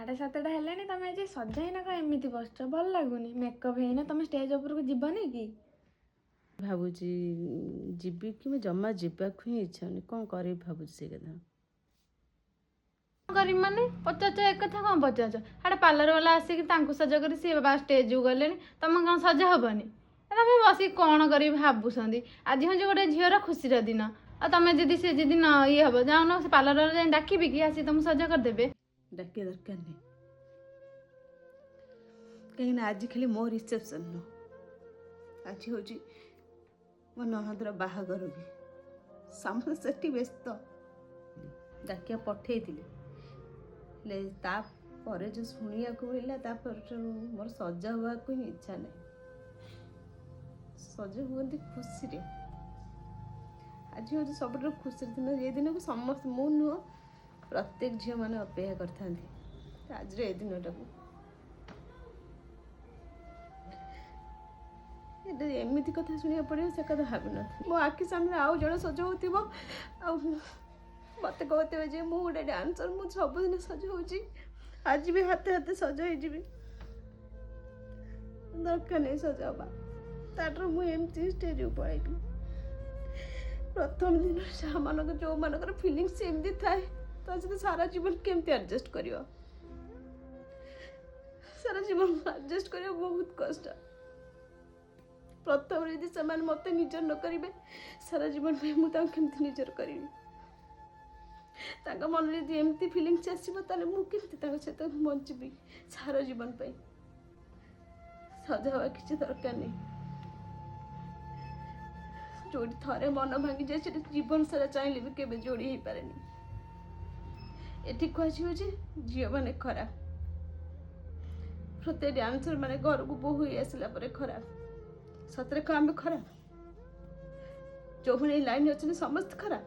7:30 ହେଲାଣି ତମେ ଆଜି ସଜ ହେଇନା କଣ ଏମିତି ବସିଛ? ଭଲ ଲାଗୁନି? ମେକଅପ୍ ହେଇନା ତମେ ଷ୍ଟେଜ୍ ଉପରକୁ ଯିବନି କି? ଭାବୁଛି ଯିବି କି ମୁଁ ଜମା ଯିବାକୁ ହିଁ ଇଚ୍ଛା ହଉନି। କ'ଣ କରିବି ଭାବୁଛି ସେ କଥା। କ'ଣ କରିବି ମାନେ ପଚାରୁଛ ଏ କଥା କ'ଣ ପଚାରୁଛ? ହାଡ଼େ ପାର୍ଲର ବାଲା ଆସିକି ତାଙ୍କୁ ସଜ କରି ସିଏ ବା ଷ୍ଟେଜକୁ ଗଲେଣି, ତମେ କ'ଣ ସଜ ହବନି? ତମେ ବସିକି କ'ଣ କରିବି ଭାବୁଛନ୍ତି? ଆଜି ହେଉଛି ଗୋଟେ ଝିଅର ଖୁସିର ଦିନ, ଆଉ ତମେ ଯଦି ସେ ଯଦି ନ ଇଏ ହବ ଯାଉନ ସେ ପାର୍ଲର ବାଲା ଯାଇ ଡାକିବି କି ଆସି ତମକୁ ସଜ କରିଦେବେ? ଡାକିବା ଦରକାର ନାହିଁ, କାହିଁକିନା ଆଜି ଖାଲି ମୋ ରିସେପସନ୍ ନୁହଁ, ଆଜି ହେଉଛି ମୋ ନଣନ୍ଦର ବାହାଘର ବି। ସମସ୍ତେ ସେଠି ବ୍ୟସ୍ତ। ଡାକିବା ପଠେଇଥିଲି, ହେଲେ ତାପରେ ଯେଉଁ ଶୁଣିବାକୁ ମିଳିଲା ତାପରେ ମୋର ସଜ ହେବାକୁ ହିଁ ଇଚ୍ଛା ନାହିଁ। ସଜ ହୁଅନ୍ତି ଖୁସିରେ। ଆଜି ହେଉଛି ସବୁଠାରୁ ଖୁସିର ଦିନ। ଏ ଦିନକୁ ସମସ୍ତେ, ମୁଁ ନୁହଁ ପ୍ରତ୍ୟେକ ଝିଅମାନେ ଅପେକ୍ଷା କରିଥାନ୍ତି ଆଜିର ଏ ଦିନଟାକୁ। ଏମିତି କଥା ଶୁଣିବାକୁ ପଡ଼ିବ ସେ କଥା ଭାବିନଥିଲି। ମୋ ଆଖି ସାମ୍ନାରେ ଆଉ ଜଣେ ସଜ ହେଉଥିବ, ଆଉ ମୋତେ କହୁଥିବେ ଯେ ମୁଁ ଗୋଟେ ଡ୍ୟାନ୍ସର, ମୁଁ ସବୁଦିନ ସଜ ହେଉଛି, ଆଜି ବି ହାତେ ହାତେ ସଜ ହେଇଯିବି। ଦରକାର ନାହିଁ ସଜ ହେବା, ତାଠାରୁ ମୁଁ ଏମିତି ଷ୍ଟେଜକୁ ପଳେଇବି। ପ୍ରଥମ ଦିନ ଯେଉଁମାନଙ୍କର ଫିଲିଙ୍ଗସ୍ ଏମିତି ଥାଏ ତା ସହିତ ସାରା ଜୀବନ କେମିତି ଆଡ଼ଜଷ୍ଟ କରିବ? ସାରା ଜୀବନ ଆଡ଼ଜଷ୍ଟ କରିବା ବହୁତ କଷ୍ଟ। ପ୍ରଥମରେ ଯଦି ସେମାନେ ମୋତେ ନିଜର ନ କରିବେ, ସାରା ଜୀବନ ପାଇଁ ମୁଁ ତାଙ୍କୁ କେମିତି ନିଜର କରିବି? ତାଙ୍କ ମନରେ ଯଦି ଏମିତି ଫିଲିଙ୍ଗସ୍ ଆସିବ ତାହେଲେ ମୁଁ କେମିତି ତାଙ୍କ ସହିତ ବଞ୍ଚିବି ସାରା ଜୀବନ ପାଇଁ? ସଜ ହେବା କିଛି ଦରକାର ନାହିଁ। ଯୋଉଠି ଥରେ ମନ ଭାଙ୍ଗିଯାଏ ସେଠି ଜୀବନ ସାରା ଚାହିଁଲେ ବି କେବେ ଯୋଡ଼ି ହେଇପାରେନି। ଏଠି କୁହାଯିବ ଝିଅମାନେ ଖରାପ, ପ୍ରତ୍ୟେକ ଡ୍ୟାନ୍ସର ମାନେ ଘରକୁ ବୋହୂ ହେଇ ଆସିଲା ପରେ ଖରାପ। ସତରେ କ'ଣ ଆମେ ଖରାପ? ଯେଉଁମାନେ ଏଇ ଲାଇନ୍ ଅଛନ୍ତି ସମସ୍ତେ ଖରାପ?